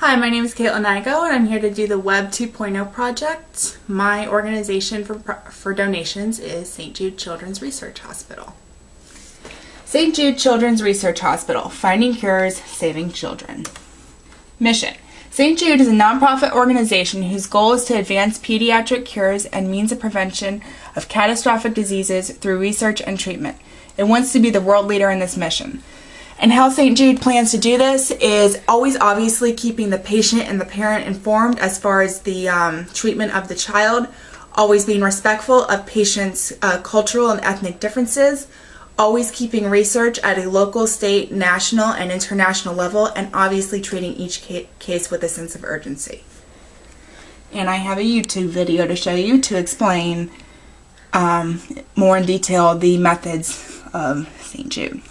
Hi, my name is Kaitlyn and I'm here to do the Web 2.0 project. My organization for donations is St. Jude Children's Research Hospital. St. Jude Children's Research Hospital, finding cures, saving children. Mission. St. Jude is a nonprofit organization whose goal is to advance pediatric cures and means of prevention of catastrophic diseases through research and treatment. It wants to be the world leader in this mission. And how St. Jude plans to do this is always obviously keeping the patient and the parent informed as far as the treatment of the child, always being respectful of patients' cultural and ethnic differences, always keeping research at a local, state, national, and international level, and obviously treating each case with a sense of urgency. And I have a YouTube video to show you to explain more in detail the methods of St. Jude.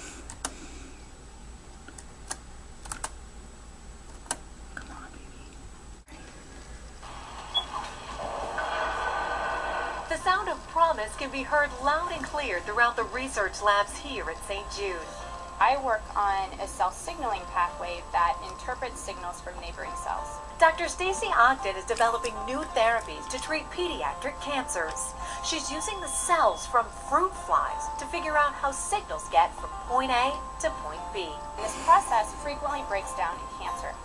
The sound of promise can be heard loud and clear throughout the research labs here at St. Jude. I work on a cell signaling pathway that interprets signals from neighboring cells. Dr. Stacy Ogden is developing new therapies to treat pediatric cancers. She's using the cells from fruit flies to figure out how signals get from point A to point B. And this process frequently breaks down in cancer,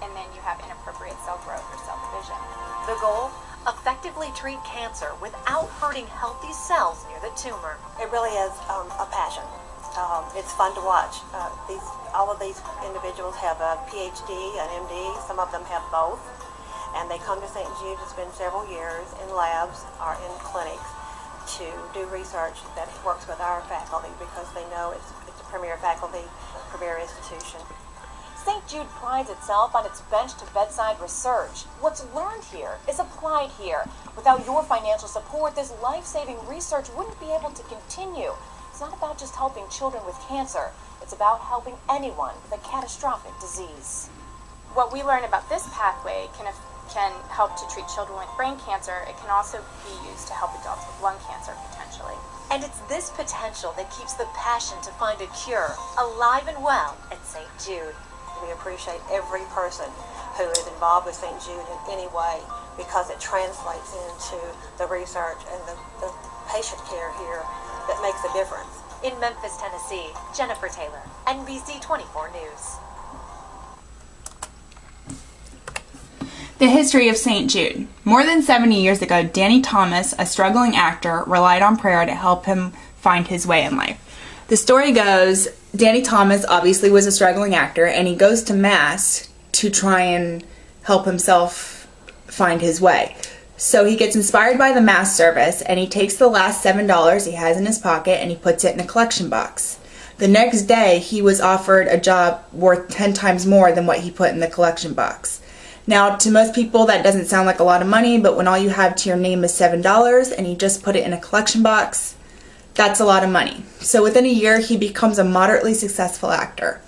and then you have inappropriate cell growth or cell division. The goal? Effectively treat cancer without hurting healthy cells near the tumor. It really is a passion. It's fun to watch. All of these individuals have a PhD, an MD, some of them have both, and they come to St. Jude to spend several years in labs or in clinics to do research that works with our faculty because they know it's a premier faculty, premier institution. St. Jude prides itself on its bench-to-bedside research. What's learned here is applied here. Without your financial support, this life-saving research wouldn't be able to continue. It's not about just helping children with cancer. It's about helping anyone with a catastrophic disease. What we learn about this pathway can help to treat children with brain cancer. It can also be used to help adults with lung cancer, potentially. And it's this potential that keeps the passion to find a cure alive and well at St. Jude. We appreciate every person who is involved with St. Jude in any way because it translates into the research and the patient care here that makes a difference. In Memphis, Tennessee, Jennifer Taylor, NBC 24 News. The history of St. Jude. More than 70 years ago, Danny Thomas, a struggling actor, relied on prayer to help him find his way in life. The story goes, Danny Thomas obviously was a struggling actor, and he goes to Mass to try and help himself find his way. So he gets inspired by the Mass service, and he takes the last $7 he has in his pocket and he puts it in a collection box. The next day, he was offered a job worth 10 times more than what he put in the collection box. Now, to most people, that doesn't sound like a lot of money, but when all you have to your name is $7 and you just put it in a collection box, that's a lot of money. So within a year, he becomes a moderately successful actor.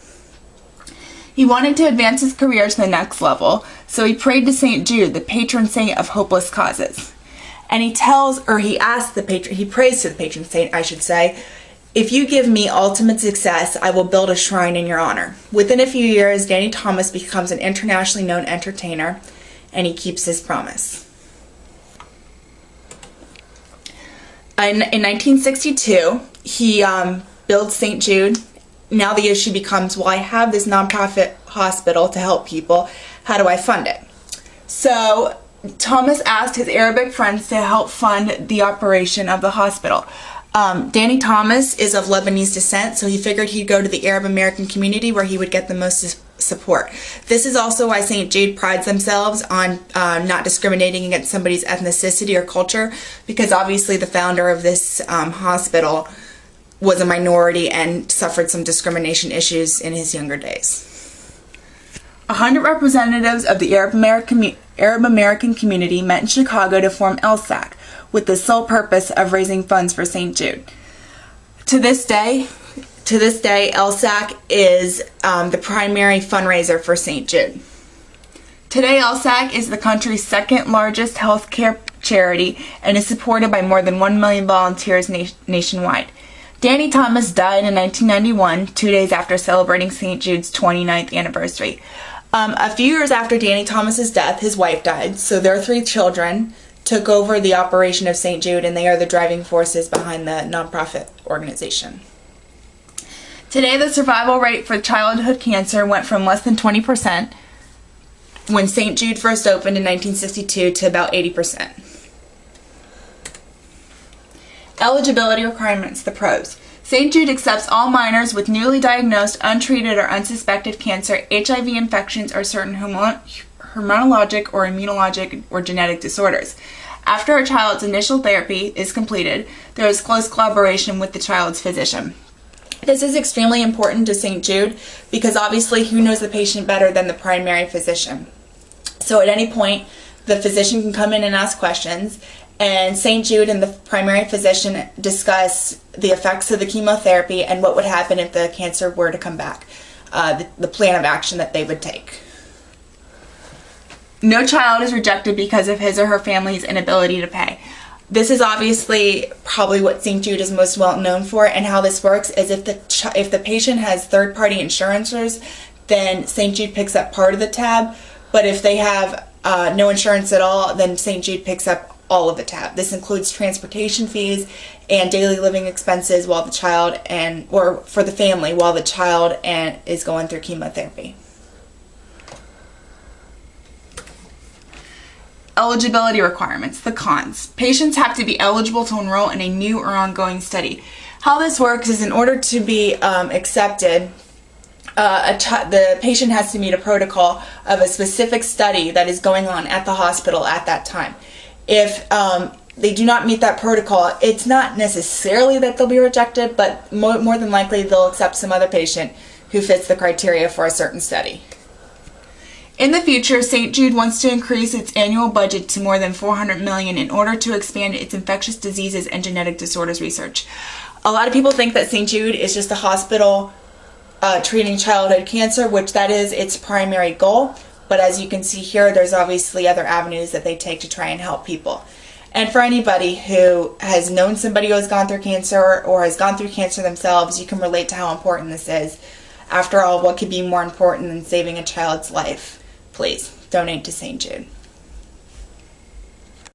He wanted to advance his career to the next level, so he prayed to St. Jude, the patron saint of hopeless causes. And he prays to the patron saint, I should say, if you give me ultimate success, I will build a shrine in your honor. Within a few years, Danny Thomas becomes an internationally known entertainer, and he keeps his promise. In 1962, he builds St. Jude. Now the issue becomes, well, I have this nonprofit hospital to help people. How do I fund it? So Thomas asked his Arabic friends to help fund the operation of the hospital. Danny Thomas is of Lebanese descent, so he figured he'd go to the Arab American community where he would get the most support. This is also why St. Jude prides themselves on not discriminating against somebody's ethnicity or culture, because obviously the founder of this hospital was a minority and suffered some discrimination issues in his younger days. 100 representatives of the Arab American community met in Chicago to form LSAC, with the sole purpose of raising funds for St. Jude. To this day, LSAC is the primary fundraiser for St. Jude. Today, LSAC is the country's second largest healthcare charity and is supported by more than 1 million volunteers nationwide. Danny Thomas died in 1991, 2 days after celebrating St. Jude's 29th anniversary. A few years after Danny Thomas's death, his wife died, so their 3 children took over the operation of St. Jude, and they are the driving forces behind the nonprofit organization. Today, the survival rate for childhood cancer went from less than 20% when St. Jude first opened in 1962 to about 80%. Eligibility requirements, the pros. St. Jude accepts all minors with newly diagnosed, untreated, or unsuspected cancer, HIV infections, or certain hormonologic or immunologic or genetic disorders. After a child's initial therapy is completed, there is close collaboration with the child's physician. This is extremely important to St. Jude because obviously who knows the patient better than the primary physician? So at any point, the physician can come in and ask questions, and St. Jude and the primary physician discuss the effects of the chemotherapy and what would happen if the cancer were to come back, the plan of action that they would take. No child is rejected because of his or her family's inability to pay. This is obviously probably what St. Jude is most well known for, and how this works is if the patient has third-party insurances, then St. Jude picks up part of the tab, but if they have no insurance at all, then St. Jude picks up all of the tab. This includes transportation fees and daily living expenses while the child or for the family while the child is going through chemotherapy. Eligibility requirements, the cons. Patients have to be eligible to enroll in a new or ongoing study. How this works is in order to be accepted, the patient has to meet a protocol of a specific study that is going on at the hospital at that time. If they do not meet that protocol, it's not necessarily that they'll be rejected, but more than likely they'll accept some other patient who fits the criteria for a certain study. In the future, St. Jude wants to increase its annual budget to more than $400 million in order to expand its infectious diseases and genetic disorders research. A lot of people think that St. Jude is just a hospital treating childhood cancer, which that is its primary goal. But as you can see here, there's obviously other avenues that they take to try and help people. And for anybody who has known somebody who has gone through cancer or has gone through cancer themselves, you can relate to how important this is. After all, what could be more important than saving a child's life? Please donate to St. Jude.